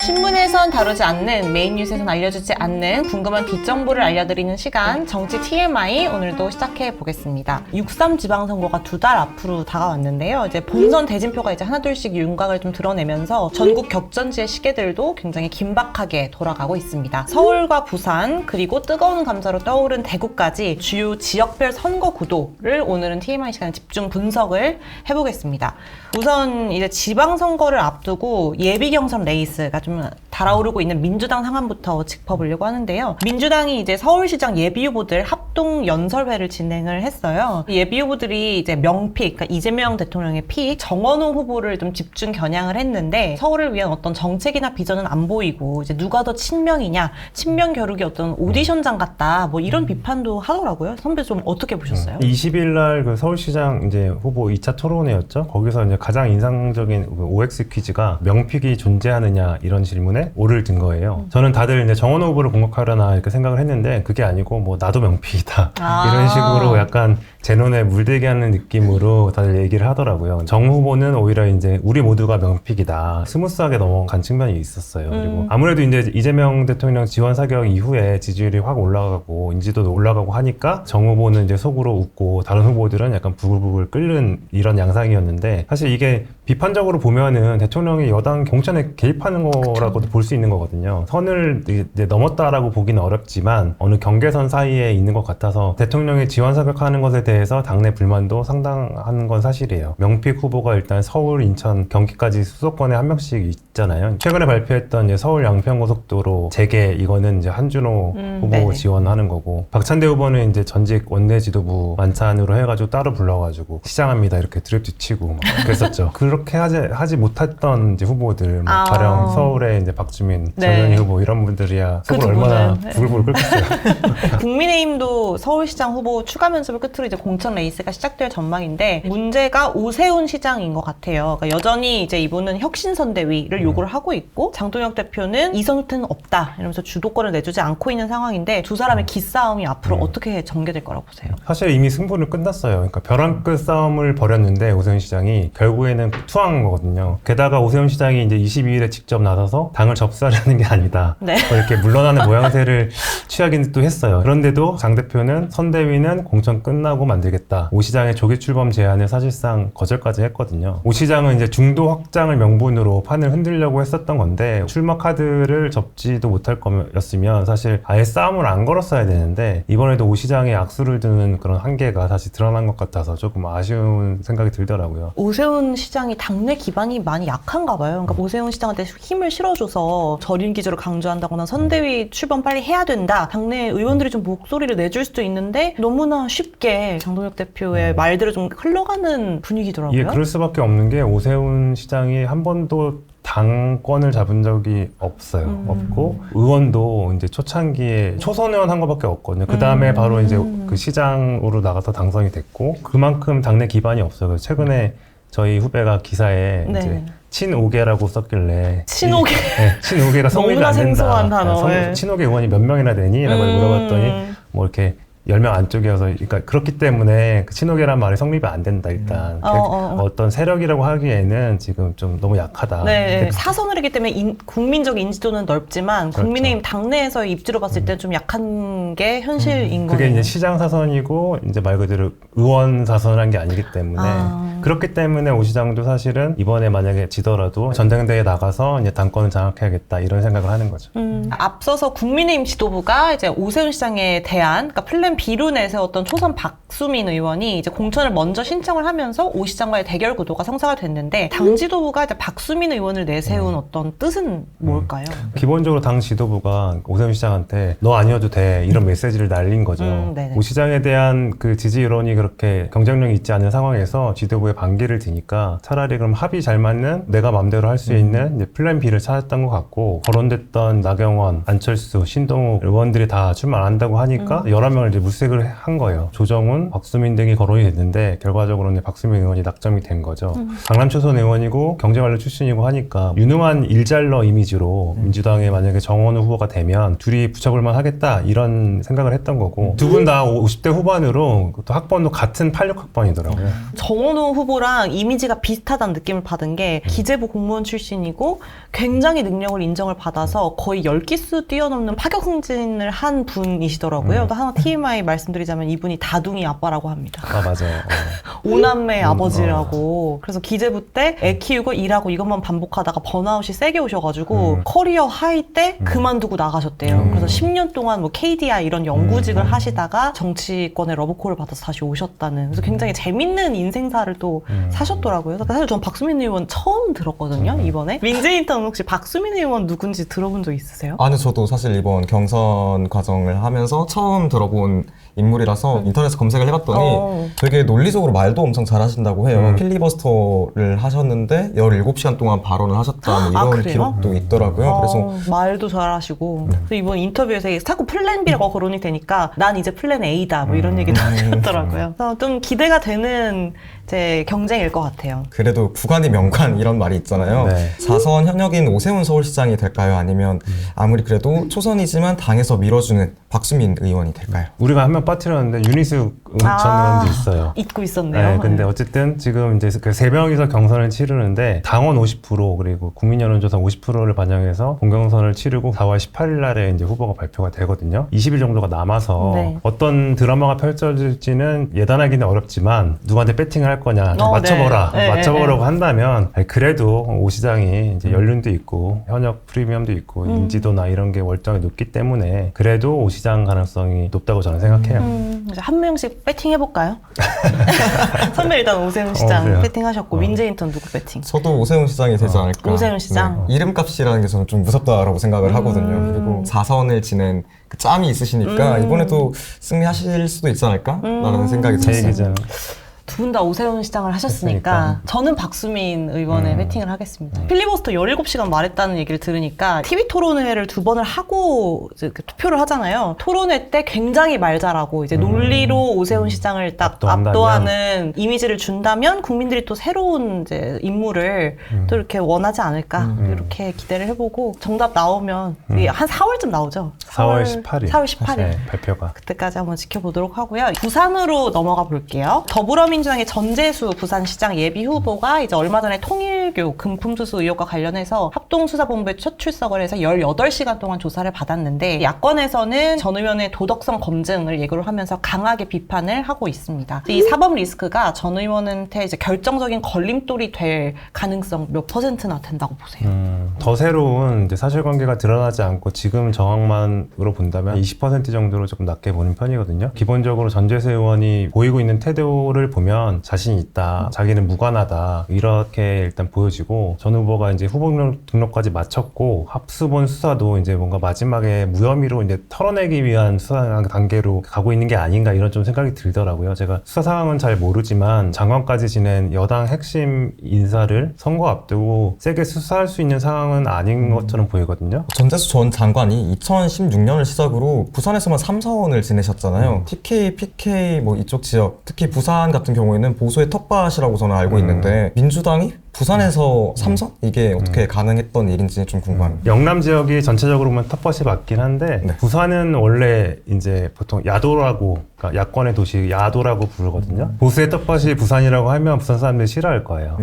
신문에선 다루지 않는, 메인 뉴스에선 알려주지 않는 궁금한 뒷정보를 알려드리는 시간, 정치 TMI 오늘도 시작해 보겠습니다. 6.3 지방선거가 2달 앞으로 다가왔는데요. 이제 본선 대진표가 이제 하나둘씩 윤곽을 좀 드러내면서 전국 격전지의 시계들도 굉장히 긴박하게 돌아가고 있습니다. 서울과 부산, 그리고 뜨거운 감자로 떠오른 대구까지 주요 지역별 선거 구도를 오늘은 TMI 시간에 집중 분석을 해보겠습니다. 우선 이제 지방선거를 앞두고 예비 경선 레이스가 좀 달아오르고 있는 민주당 상황부터 짚어보려고 하는데요. 민주당이 이제 서울시장 예비 후보들 합동 연설회를 진행을 했어요. 예비 후보들이 이제 명픽, 그러니까 이재명 대통령의 픽, 정원호 후보를 좀 집중 겨냥을 했는데 서울을 위한 어떤 정책이나 비전은 안 보이고 이제 누가 더 친명이냐, 친명 겨루기 어떤 오디션장 같다, 뭐 이런 비판도 하더라고요. 선배 좀 어떻게 보셨어요? 20일 날 그 서울시장 이제 후보 2차 토론회였죠. 거기서 이제 가장 인상적인 OX 퀴즈가 명픽이 존재하느냐 이런 질문에 오를 든 거예요. 저는 다들 이제 정원호 후보를 공격하려나 이렇게 생각을 했는데 그게 아니고 뭐 나도 명픽이다 이런 식으로 약간 제 눈에 물들게 하는 느낌으로 다들 얘기를 하더라고요. 정 후보는 오히려 이제 우리 모두가 명픽이다, 스무스하게 넘어간 측면이 있었어요. 그리고 아무래도 이제 이재명 대통령 지원 사격 이후에 지지율이 확 올라가고 인지도도 올라가고 하니까 정 후보는 이제 속으로 웃고 다른 후보들은 약간 부글부글 끓는 이런 양상이었는데, 사실 이게 비판적으로 보면은 대통령이 여당 공천에 개입하는 거라고도 볼 수 있는 거거든요. 선을 이제 넘었다라고 보기는 어렵지만 어느 경계선 사이에 있는 것 같아서 대통령이 지원 사격하는 것에 대해서 당내 불만도 상당한 건 사실이에요. 명픽 후보가 일단 서울, 인천, 경기까지 수도권에 한 명씩 있잖아요. 최근에 발표했던 이제 서울 양평고속도로 재개, 이거는 이제 한준호 후보 지원하는 거고, 박찬대 후보는 이제 전직 원내 지도부 만찬으로 해가지고 따로 불러가지고 시장합니다 이렇게 드립치고 막 그랬었죠. 그렇게 하지 못했던 이제 후보들, 뭐 가령 서울에 이제 박주민, 정현희 후보 이런 분들이야 속을 얼마나 부글부글 끓겠어요. 국민의힘도 서울시장 후보 추가 면접을 끝으로 이제 공천 레이스가 시작될 전망인데, 문제가 오세훈 시장인 것 같아요. 그러니까 여전히 이제 이분은 혁신선대위를 요구를 하고 있고, 장동혁 대표는 이선 후퇴는 없다 이러면서 주도권을 내주지 않고 있는 상황인데, 두 사람의 기싸움이 앞으로 어떻게 전개될 거라고 보세요? 사실 이미 승부는 끝났어요. 그러니까 벼랑 끝 싸움을 벌였는데 오세훈 시장이 결국에는 투항한 거거든요. 게다가 오세훈 시장이 이제 22일에 직접 나서서 당을 접수하려는 게 아니다, 이렇게 물러나는 모양새를 취하긴 또 했어요. 그런데도 장 대표는 선대위는 공천 끝나고 만들겠다, 오 시장의 조기 출범 제안을 사실상 거절까지 했거든요. 오 시장은 이제 중도 확장을 명분으로 판을 흔들려고 했었던 건데, 출마 카드를 접지도 못할 거였으면 사실 아예 싸움을 안 걸었어야 되는데, 이번에도 오 시장의 악수를 두는 그런 한계가 다시 드러난 것 같아서 조금 아쉬운 생각이 들더라고요. 오세훈 시장이 당내 기반이 많이 약한가 봐요. 그러니까 오세훈 시장한테 힘을 실어줘서 절인 기조를 강조한다거나 선대위 출범 빨리 해야 된다, 당내 의원들이 좀 목소리를 내줄 수도 있는데 너무나 쉽게 장동혁 대표의 말대로 좀 흘러가는 분위기더라고요. 예, 그럴 수밖에 없는 게 오세훈 시장이 한 번도 당권을 잡은 적이 없어요. 없고, 의원도 이제 초창기에 초선 의원 한 거밖에 없거든요. 그 다음에 바로 이제 그 시장으로 나가서 당선이 됐고, 그만큼 당내 기반이 없어요. 그래서 최근에 저희 후배가 기사에 이제 친오계라고 썼길래, 친오계? 친오계가 성립이 안 된다. 생소한 단어. 친오계 의원이 몇 명이나 되니? 라고 물어봤더니 뭐 이렇게 10명 안쪽이어서, 그러니까 그렇기 때문에 그 친오계란 말이 성립이 안 된다 일단. 어떤 세력이라고 하기에는 지금 좀 너무 약하다. 사선을 했기 때문에 국민적 인지도는 넓지만, 국민의힘 당내에서의 입지로 봤을 때 좀 약한 게 현실인 거예요. 그게 이제 시장 사선이고 이제 말 그대로 의원 사선을 한 게 아니기 때문에 그렇기 때문에 오 시장도 사실은 이번에 만약에 지더라도 전당대회에 나가서 이제 당권을 장악해야겠다 이런 생각을 하는 거죠. 앞서서 국민의힘 지도부가 이제 오세훈 시장에 대한, 그러니까 플랜 B로 내세웠던 초선 박수민 의원이 이제 공천을 먼저 신청을 하면서 오 시장과의 대결 구도가 성사가 됐는데, 당 지도부가 이제 박수민 의원을 내세운 어떤 뜻은 뭘까요? 기본적으로 당 지도부가 오세훈 시장한테 너 아니어도 돼 이런 메시지를 날린 거죠. 오 시장에 대한 그 지지 여론이 그렇게 경쟁력이 있지 않은 상황에서 지도부에 반기를 드니까 차라리 그럼 합이 잘 맞는 내가 맘대로 할 수 있는 이제 플랜 B를 찾았던 것 같고, 거론됐던 나경원, 안철수, 신동욱 의원들이 다 출마 안 한다고 하니까 11명을 이제 물색을 한 거예요. 조정훈, 박수민 등이 거론이 됐는데 결과적으로는 박수민 의원이 낙점이 된 거죠. 강남 초선 의원이고 경제관료 출신이고 하니까 유능한 일잘러 이미지로 민주당에 만약에 정원우 후보가 되면 둘이 붙여볼만 하겠다 이런 생각을 했던 거고, 두 분 다 50대 후반으로 또 학번도 같은 86학번이더라고요. 정원우 후보랑 이미지가 비슷하다는 느낌을 받은 게 기재부 공무원 출신이고 굉장히 능력을 인정을 받아서 거의 10기수 뛰어넘는 파격 승진을 한 분이시더라고요. 또 하나 TMI 말씀드리자면 이분이 다둥이 아빠라고 합니다. 아, 맞아요. 오남매 아버지라고. 그래서 기재부 때 애 키우고 일하고 이것만 반복하다가 번아웃이 세게 오셔가지고 커리어 하이 때 그만두고 나가셨대요. 그래서 10년 동안 뭐 KDI 이런 연구직을 하시다가 정치권의 러브콜을 받아서 다시 오셨다는. 그래서 굉장히 재밌는 인생사를 또 사셨더라고요. 사실 전 박수민 의원 처음 들었거든요, 이번에. 민재인턴 혹시 박수민 의원 누군지 들어본 적 있으세요? 아니, 저도 사실 이번 경선 과정을 하면서 처음 들어본 인물이라서 인터넷에 검색을 해봤더니 되게 논리적으로 말도 엄청 잘하신다고 해요. 필리버스터를 하셨는데 17시간 동안 발언을 하셨다, 뭐 이런 기록도 있더라고요. 그래서 말도 잘하시고 그래서 이번 인터뷰에서 자꾸 플랜 B라고 거론이 되니까 난 이제 플랜 A다 뭐 이런 얘기도 하셨더라고요. 그래서 좀 기대가 되는 이제 경쟁일 것 같아요. 그래도 구간이 명관 이런 말이 있잖아요. 네. 4선 현역인 오세훈 서울시장이 될까요? 아니면 아무리 그래도 초선이지만 당에서 밀어주는 박수민 의원이 될까요? 우리가 한 명 빠뜨렸는데 윤희숙 전 의원도 있어요. 잊고 있었네요. 네, 근데 어쨌든 지금 이제 그 3명이서 경선을 치르는데 당원 50% 그리고 국민여론조사 50%를 반영해서 본경선을 치르고 4월 18일 날에 이제 후보가 발표가 되거든요. 20일 정도가 남아서 네. 어떤 드라마가 펼쳐질지는 예단하기는 어렵지만 누구한테 배팅을 할 거냐 맞춰보라 네. 맞춰보라고 한다면 그래도 오 시장이 이제 연륜도 있고 현역 프리미엄도 있고 인지도나 이런 게 월등하게 높기 때문에 그래도 오 시장 가능성이 높다고 저는 생각해요. 이제 한 명씩 배팅 해볼까요? 선배 일단 오세훈 시장 그래요? 배팅하셨고 민재인턴 누구 배팅? 저도 오세훈 시장이 되지 않을까. 오세훈 시장? 네. 이름값이라는 게 저는 좀 무섭다라고 생각을 하거든요. 그리고 4선을 지낸 그 짬이 있으시니까 이번에도 승리하실 수도 있지 않을까? 라는 생각이 제 들었어요. 얘기잖아요. 두 분 다 오세훈 시장을 하셨으니까 했으니까. 저는 박수민 의원의 배팅을 하겠습니다. 필리버스터 17시간 말했다는 얘기를 들으니까 TV 토론회를 2번을 하고 이제 그 투표를 하잖아요. 토론회 때 굉장히 말 잘하고 이제 논리로 오세훈 시장을 딱 압도하는 이미지를 준다면 국민들이 또 새로운 이제 인물을 또 이렇게 원하지 않을까 이렇게 기대를 해보고 정답 나오면 이게 한 4월쯤 나오죠. 4월 18일. 4월 18일. 네, 발표가. 그때까지 한번 지켜보도록 하고요. 부산으로 넘어가 볼게요. 더불어민주당의 전재수 부산시장 예비 후보가 이제 얼마 전에 통일교 금품수수 의혹과 관련해서 합동수사본부에 첫 출석을 해서 18시간 동안 조사를 받았는데 야권에서는 전 의원의 도덕성 검증을 예고를 하면서 강하게 비판을 하고 있습니다. 이 사법 리스크가 전 의원한테 이제 결정적인 걸림돌이 될 가능성 몇 %나 된다고 보세요? 더 새로운 이제 사실관계가 드러나지 않고 지금 정황만으로 본다면 20% 정도로 조금 낮게 보는 편이거든요. 기본적으로 전재수 의원이 보이고 있는 태도를 보면 자신이 있다, 자기는 무관하다 이렇게 일단 보여지고 전 후보가 이제 후보 등록까지 마쳤고 합수본 수사도 이제 뭔가 마지막에 무혐의로 이제 털어내기 위한 수사 단계로 가고 있는 게 아닌가 이런 좀 생각이 들더라고요. 제가 수사 상황은 잘 모르지만 장관까지 지낸 여당 핵심 인사를 선거 앞두고 세게 수사할 수 있는 상황은 아닌 것처럼 보이거든요. 전재수 전 장관이 2016년을 시작으로 부산에서만 3, 4원을 지내셨잖아요. TK, PK 뭐 이쪽 지역, 특히 부산 같은 경우에는 보수의 텃밭이라고 저는 알고 있는데 민주당이 부산에서 3선? 이게 어떻게 가능했던 일인지 좀 궁금합니다. 영남 지역이 전체적으로 보면 텃밭이 맞긴 한데 네. 부산은 원래 이제 보통 야도라고, 그러니까 야권의 도시 야도라고 부르거든요. 보수의 텃밭이 부산이라고 하면 부산 사람들이 싫어할 거예요.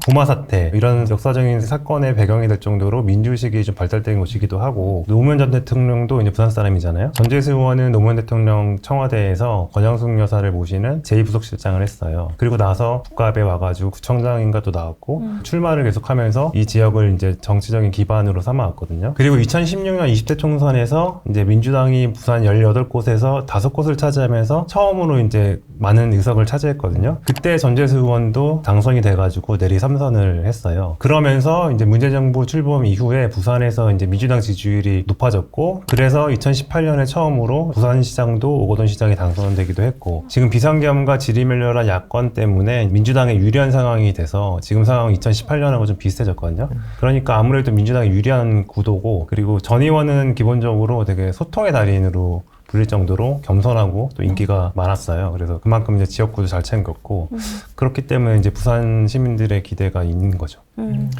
고마 사태 이런 역사적인 사건의 배경이 될 정도로 민주의식이 좀 발달된 곳이기도 하고 노무현 전 대통령도 이제 부산 사람이잖아요. 전재수 의원은 노무현 대통령 청와대에서 권영숙 여사를 모시는 제2부속실장을 했어요. 그리고 나서 국가압에 와가지고 구청장인가 또 나왔고 출마를 계속하면서 이 지역을 이제 정치적인 기반으로 삼아왔거든요. 그리고 2016년 20대 총선에서 이제 민주당이 부산 18곳에서 5곳을 차지하면서 처음으로 이제 많은 의석을 차지했거든요. 그때 전재수 의원도 당선이 돼가지고 내리 3선을 했어요. 그러면서 이제 문재인 정부 출범 이후에 부산에서 이제 민주당 지지율이 높아졌고 그래서 2018년에 처음으로 부산시장도 오거돈 시장이 당선되기도 했고 지금 비상계엄과 지리멸렬한 야권 때문에 민주당에 유리한 상황이 돼서 지금 상황은 2018년하고 좀 비슷해졌거든요. 그러니까 아무래도 민주당이 유리한 구도고 그리고 전 의원은 기본적으로 되게 소통의 달인으로 불릴 정도로 겸손하고 또 인기가 많았어요. 그래서 그만큼 이제 지역구도 잘 챙겼고 그렇기 때문에 이제 부산 시민들의 기대가 있는 거죠.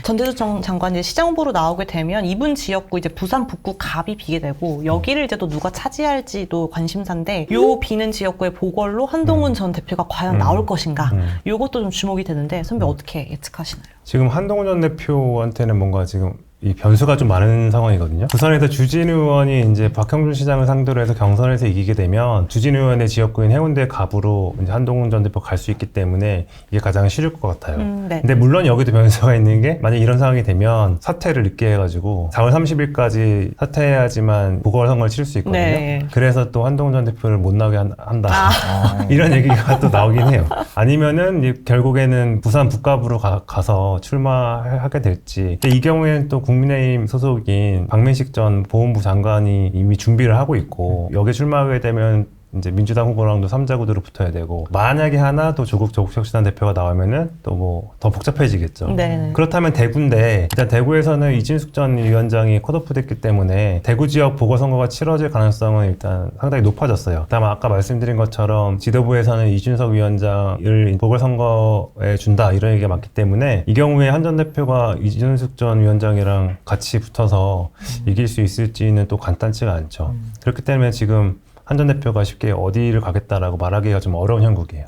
전대주청 장관이 시장 후보로 나오게 되면 이분 지역구 이제 부산 북구 갑이 비게 되고 여기를 이제 또 누가 차지할지도 관심사인데 요 비는 지역구의 보궐로 한동훈 전 대표가 과연 나올 것인가 요것도 좀 주목이 되는데 선배 어떻게 예측하시나요? 지금 한동훈 전 대표한테는 뭔가 지금 이 변수가 좀 많은 상황이거든요. 부산에서 주진 의원이 이제 박형준 시장을 상대로 해서 경선에서 이기게 되면 주진 의원의 지역구인 해운대 갑으로 이제 한동훈 전 대표 갈 수 있기 때문에 이게 가장 쉬울 것 같아요. 네. 근데 물론 여기도 변수가 있는 게 만약 이런 상황이 되면 사퇴를 늦게 해가지고 4월 30일까지 사퇴해야지만 보궐선거를 치를 수 있거든요. 네. 그래서 또 한동훈 전 대표를 못 나오게 한다. 아. 이런 얘기가 또 나오긴 해요. 아니면은 이제 결국에는 부산 북갑으로 가서 출마하게 될지. 근데 이 경우에는 또 국민의힘 소속인 박민식 전 보훈부 장관이 이미 준비를 하고 있고 여기에 출마하게 되면 이제 민주당 후보랑도 3자 구도로 붙어야 되고 만약에 하나 또 조국 혁신당 대표가 나오면은 또 뭐 더 복잡해지겠죠. 네네. 그렇다면 대구인데 일단 대구에서는 이진숙 전 위원장이 컷오프 됐기 때문에 대구 지역 보궐선거가 치러질 가능성은 일단 상당히 높아졌어요. 다만 아까 말씀드린 것처럼 지도부에서는 이준석 위원장을 보궐선거에 준다 이런 얘기가 많기 때문에 이 경우에 한 전 대표가 이준숙 전 위원장이랑 같이 붙어서 이길 수 있을지는 또 간단치가 않죠. 그렇기 때문에 지금 한 전 대표가 쉽게 어디를 가겠다라고 말하기가 좀 어려운 형국이에요.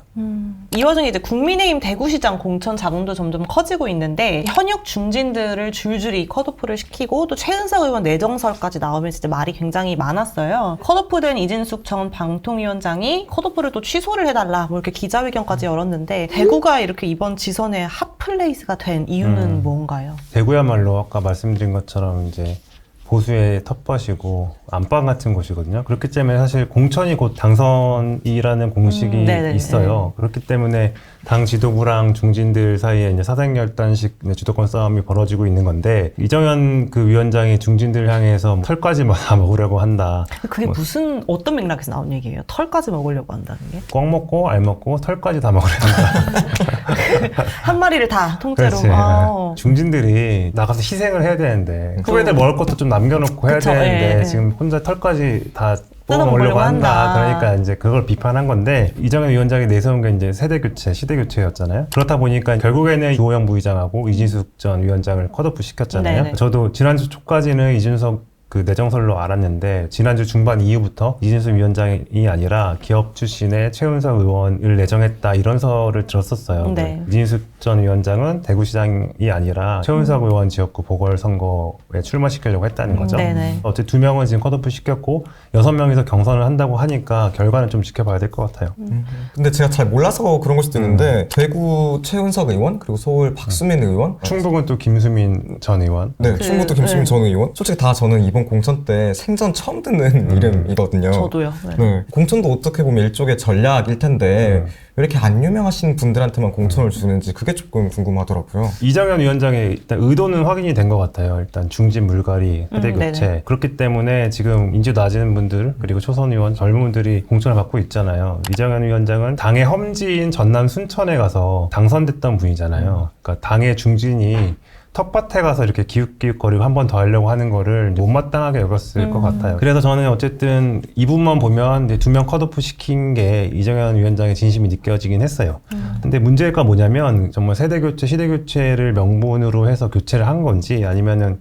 이 와중에 이제 국민의힘 대구시장 공천 자금도 점점 커지고 있는데 현역 중진들을 줄줄이 컷오프를 시키고 또 최은석 의원 내정설까지 나오면서 이제 말이 굉장히 많았어요. 컷오프된 이진숙 전 방통위원장이 컷오프를 또 취소를 해달라 뭐 이렇게 기자회견까지 열었는데 대구가 이렇게 이번 지선의 핫플레이스가 된 이유는 뭔가요? 대구야말로 아까 말씀드린 것처럼 이제 보수의 텃밭이고 안방 같은 곳이거든요. 그렇기 때문에 사실 공천이 곧 당선이라는 공식이 네네. 있어요. 그렇기 때문에 당 지도부랑 중진들 사이에 이제 사생결단식 주도권 싸움이 벌어지고 있는 건데 이정현 그 위원장이 중진들 향해서 털까지 다 먹으려고 한다. 그게 무슨 어떤 맥락에서 나온 얘기예요? 털까지 먹으려고 한다는 게? 꽉 먹고 알 먹고 털까지 다 먹으려고 한다. 한 마리를 다 통째로. 그렇지. 아. 중진들이 나가서 희생을 해야 되는데 후배들 먹을 것도 좀 남겨놓고 해야 그쵸, 되는데 예. 지금 혼자 털까지 다 뜯어먹으려고 먹으려고 한다. 한다. 그러니까 이제 그걸 비판한 건데 이정현 위원장이 내세운 게 이제 세대 교체, 시대 교체였잖아요. 그렇다 보니까 결국에는 주호영 부의장하고 이진숙 전 위원장을 컷오프 시켰잖아요. 네네. 저도 지난주 초까지는 이준석 그 내정설로 알았는데 지난주 중반 이후부터 이진숙 위원장이 아니라 기업 출신의 최은석 의원을 내정했다 이런 설을 들었었어요. 네. 이진숙 전 위원장은 대구시장이 아니라 최은석 의원 지역구 보궐선거에 출마시키려고 했다는 거죠. 네네. 어쨌든 2명은 지금 컷오프 시켰고 6명이서 경선을 한다고 하니까 결과는 좀 지켜봐야 될 것 같아요. 근데 제가 잘 몰라서 그런 걸 수도 있는데 대구 최은석 의원 그리고 서울 박수민 의원 충북은 또 김수민 전 의원. 네, 충북도 김수민 네. 전 의원 솔직히 다 저는 이번 공천 때 생전 처음 듣는 이름이거든요. 저도요. 네. 네, 공천도 어떻게 보면 일종의 전략일 텐데 왜 이렇게 안 유명하신 분들한테만 공천을 주는지 그게 조금 궁금하더라고요. 이정현 위원장의 일단 의도는 확인이 된 것 같아요. 일단 중진 물갈이, 세대 교체. 네네. 그렇기 때문에 지금 인지 낮은 분들 그리고 초선 의원, 젊은 분들이 공천을 받고 있잖아요. 이정현 위원장은 당의 험지인 전남 순천에 가서 당선됐던 분이잖아요. 그러니까 당의 중진이 텃밭에 가서 이렇게 기웃기웃거리고 한 번 더 하려고 하는 거를 못마땅하게 여겼을 것 같아요. 그래서 저는 어쨌든 이 부분만 보면 이제 2명 컷오프 시킨 게 이정현 위원장의 진심이 느껴지긴 했어요. 근데 문제가 뭐냐면 정말 세대교체, 시대교체를 명분으로 해서 교체를 한 건지 아니면은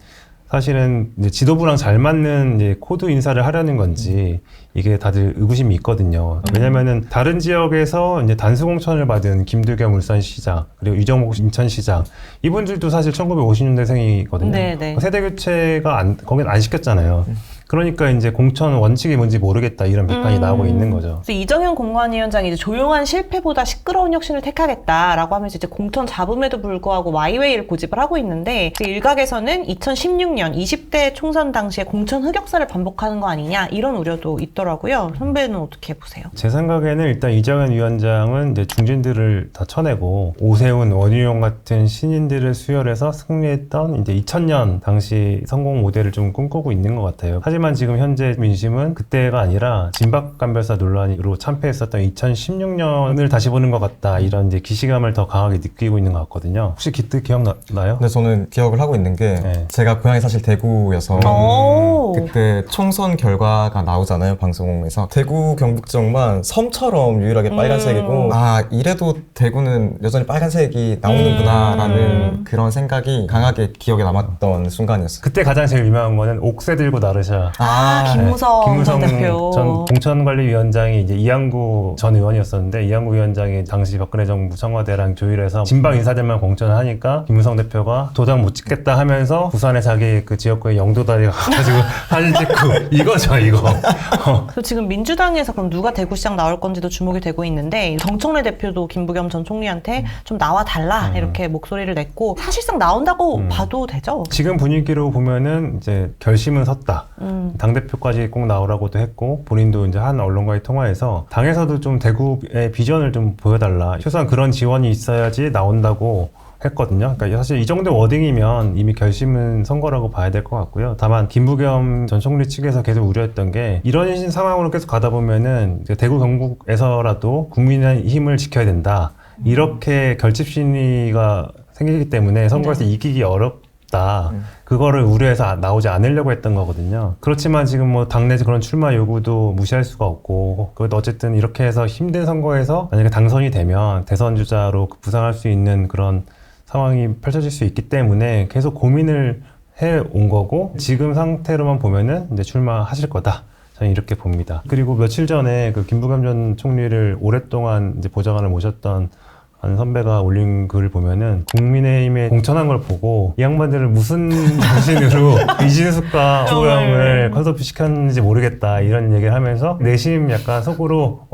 사실은 이제 지도부랑 잘 맞는 이제 코드 인사를 하려는 건지 이게 다들 의구심이 있거든요. 왜냐면은 다른 지역에서 이제 단수 공천을 받은 김두겸 울산시장 그리고 유정복 인천시장 이분들도 사실 1950년대생이거든요. 네네. 세대 교체가 거긴 안 시켰잖아요. 그러니까 이제 공천 원칙이 뭔지 모르겠다 이런 비판이 나오고 있는 거죠. 그래서 이정현 공관위원장이 이제 조용한 실패보다 시끄러운 혁신을 택하겠다라고 하면서 이제 공천 잡음에도 불구하고 마이웨이를 고집을 하고 있는데 그 일각에서는 2016년 20대 총선 당시에 공천 흑역사를 반복하는 거 아니냐 이런 우려도 있더라고요. 선배는 어떻게 보세요? 제 생각에는 일단 이정현 위원장은 이제 중진들을 다 쳐내고 오세훈, 원희룡 같은 신인들을 수혈해서 승리했던 이제 2000년 당시 성공 모델을 좀 꿈꾸고 있는 것 같아요. 하지만 지금 현재 민심은 그때가 아니라 진박간별사 논란으로 참패했었던 2016년을 다시 보는 것 같다 이런 이제 기시감을 더 강하게 느끼고 있는 것 같거든요. 혹시 그때 기억나요? 근데 저는 기억을 하고 있는 게 네. 제가 고향이 사실 대구여서 오. 그때 총선 결과가 나오잖아요, 방송에서. 대구 경북지역만 섬처럼 유일하게 빨간색이고 아, 이래도 대구는 여전히 빨간색이 나오는구나라는 그런 생각이 강하게 기억에 남았던 순간이었어요. 그때 가장 제일 유명한 거는 옥새 들고 나르샤. 김무성 전 대표. 전 공천관리위원장이 이제 이양구 전 의원이었었는데 이양구 위원장이 당시 박근혜 정부 청와대랑 조율해서 진방 인사들만 공천을 하니까 김무성 대표가 도장 못 찍겠다 하면서 부산에 자기 그 지역구에 영도다리가 가가지고 사진 찍고 이거죠 이거. 그리고 지금 민주당에서 그럼 누가 대구시장 나올 건지도 주목이 되고 있는데 정청래 대표도 김부겸 전 총리한테 좀 나와달라 이렇게 목소리를 냈고 사실상 나온다고 봐도 되죠? 지금 분위기로 보면은 이제 결심은 섰다. 당대표까지 꼭 나오라고도 했고 본인도 이제 한 언론과의 통화에서 당에서도 좀 대구의 비전을 좀 보여달라. 최소한 그런 지원이 있어야지 나온다고 했거든요. 그러니까 사실 이 정도 워딩이면 이미 결심은 선 거라고 봐야 될 것 같고요. 다만 김부겸 전 총리 측에서 계속 우려했던 게 이런 상황으로 계속 가다 보면은 이제 대구 경북에서라도 국민의 힘을 지켜야 된다. 이렇게 결집 심리가 생기기 때문에 선거에서 이기기 어렵다. 그거를 우려해서 나오지 않으려고 했던 거거든요. 그렇지만 지금 뭐 당내 그런 출마 요구도 무시할 수가 없고, 그것도 어쨌든 이렇게 해서 힘든 선거에서 만약에 당선이 되면 대선 주자로 부상할 수 있는 그런 상황이 펼쳐질 수 있기 때문에 계속 고민을 해 온 거고, 지금 상태로만 보면은 이제 출마하실 거다. 저는 이렇게 봅니다. 그리고 며칠 전에 그 김부겸 전 총리를 오랫동안 이제 보좌관을 모셨던 한 선배가 올린 글을 보면은 국민의힘에 공천한 걸 보고 이 양반들을 무슨 정신으로 이진숙과 호영을 컷오프 시켰는지 모르겠다 이런 얘기를 하면서 내심 약간 속으로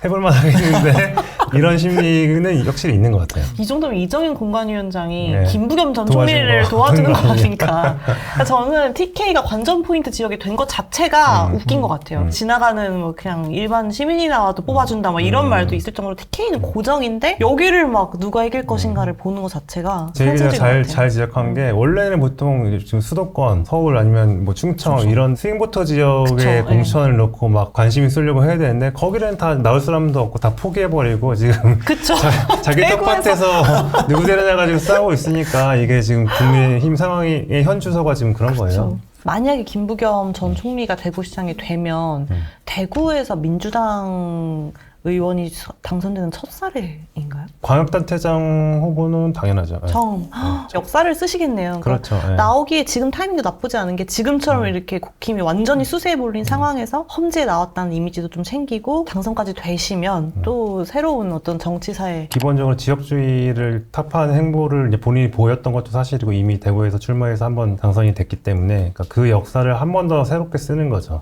해볼만 하겠는데 이런 심리는 확실히 있는 것 같아요. 이 정도면 이정현 공관위원장이 네. 김부겸 전 도와준 총리를 거. 도와준 거 아닙니까? 그러니까 저는 TK가 관전 포인트 지역이 된 것 자체가 웃긴 것 같아요. 지나가는 뭐 그냥 일반 시민이 나와도 뽑아준다 뭐 이런 말도 있을 정도로 TK는 고정인데 여기를 막 누가 이길 것인가를 보는 것 자체가 제 얘기가 현실적인 것 같아요. 잘 지적한 게 원래는 보통 이제 지금 수도권, 서울 아니면 뭐 충청 이런 스윙보터 지역에 그쵸, 공천을 넣고 막 관심이 쏠려고 해야 되는데 거기는 다 나올 사람도 없고 다 포기해버리고 지금 그쵸. 자기 텃밭에서 누구 데려다가지고 싸우고 있으니까 이게 지금 국민의힘 상황의 현주소가 지금 그런 거예요. 만약에 김부겸 전 총리가 대구시장이 되면 대구에서 민주당 의원이 당선되는 첫 사례인가요? 광역단체장 후보는 당연하죠. 네. 처음. 역사를 쓰시겠네요. 그렇죠. 네. 나오기에 지금 타이밍도 나쁘지 않은 게 지금처럼 이렇게 국힘이 완전히 수세에 몰린 상황에서 험지에 나왔다는 이미지도 좀 생기고 당선까지 되시면 또 새로운 어떤 정치사에 기본적으로 지역주의를 타파하는 행보를 이제 본인이 보였던 것도 사실이고 이미 대구에서 출마해서 한번 당선이 됐기 때문에 그러니까 그 역사를 한 번 더 새롭게 쓰는 거죠.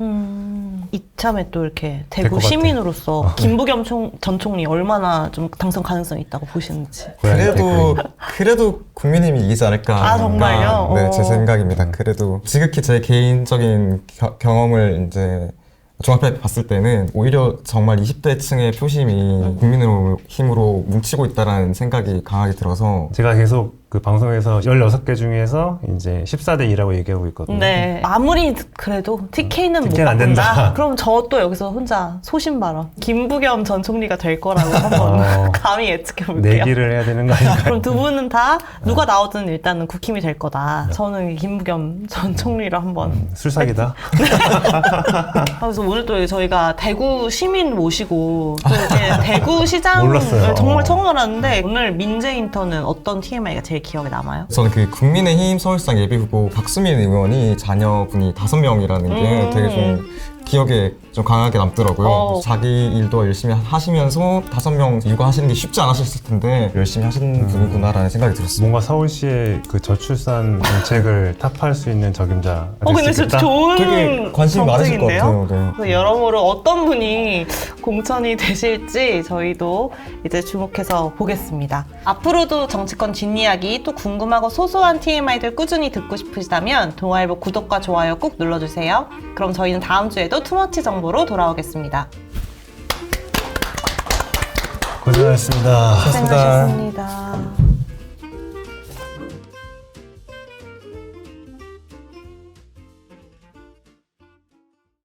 이참에 또 이렇게 될 대구 것 같아. 시민으로서 김부겸 전 총리 얼마나 좀 당선 가능성이 있다고 보시는지. 그래도 국민의힘이 이기지 않을까. 아, 정말요? 네, 제 생각입니다. 그래도 지극히 제 개인적인 경험을 이제 종합해 봤을 때는 오히려 정말 20대층의 표심이 국민의힘으로 뭉치고 있다는 생각이 강하게 들어서 제가 계속 그 방송에서 16개 중에서 이제 14대 2라고 얘기하고 있거든요. 네. 아무리 그래도 TK는 못 TK 는 안 된다. 바꾼다. 그럼 저 또 여기서 혼자 소신 발언. 김부겸 전 총리가 될 거라고 한번 감히 예측해 볼게요. 내기를 해야 되는 거 아닌가요? 그럼 두 분은 다 누가 나오든 일단은 국힘이 될 거다. 저는 김부겸 전 총리로 한번. 술사기다. 그래서 오늘 또 저희가 대구 시민 모시고 또 이렇게 대구 시장을 몰랐어요. 정말 처음 알았는데 오늘 민재 인턴은 어떤 TMI가 제일 기억에 남아요? 저는 그 국민의힘 서울시장 예비후보 박수민 의원이 자녀분이 5명이라는 게 되게 좀 기억에 좀 강하게 남더라고요. 자기 일도 열심히 하시면서 5명 육아하시는 게 쉽지 않으셨을 텐데 열심히 하시는 분이구나라는 생각이 들었어요. 뭔가 서울시의 그 저출산 정책을 탑할 수 있는 적임자. 근데 진짜 좋은 되게 관심이 많으실 것 정책인데요? 같아요. 네. 그래서 여러모로 어떤 분이 공천이 되실지 저희도 이제 주목해서 보겠습니다. 앞으로도 정치권 뒷이야기 또 궁금하고 소소한 TMI들 꾸준히 듣고 싶으시다면 동아일보 구독과 좋아요 꾹 눌러주세요. 그럼 저희는 다음 주에도 투머치 정보로 돌아오겠습니다. 고생하셨습니다. 고생하셨습니다.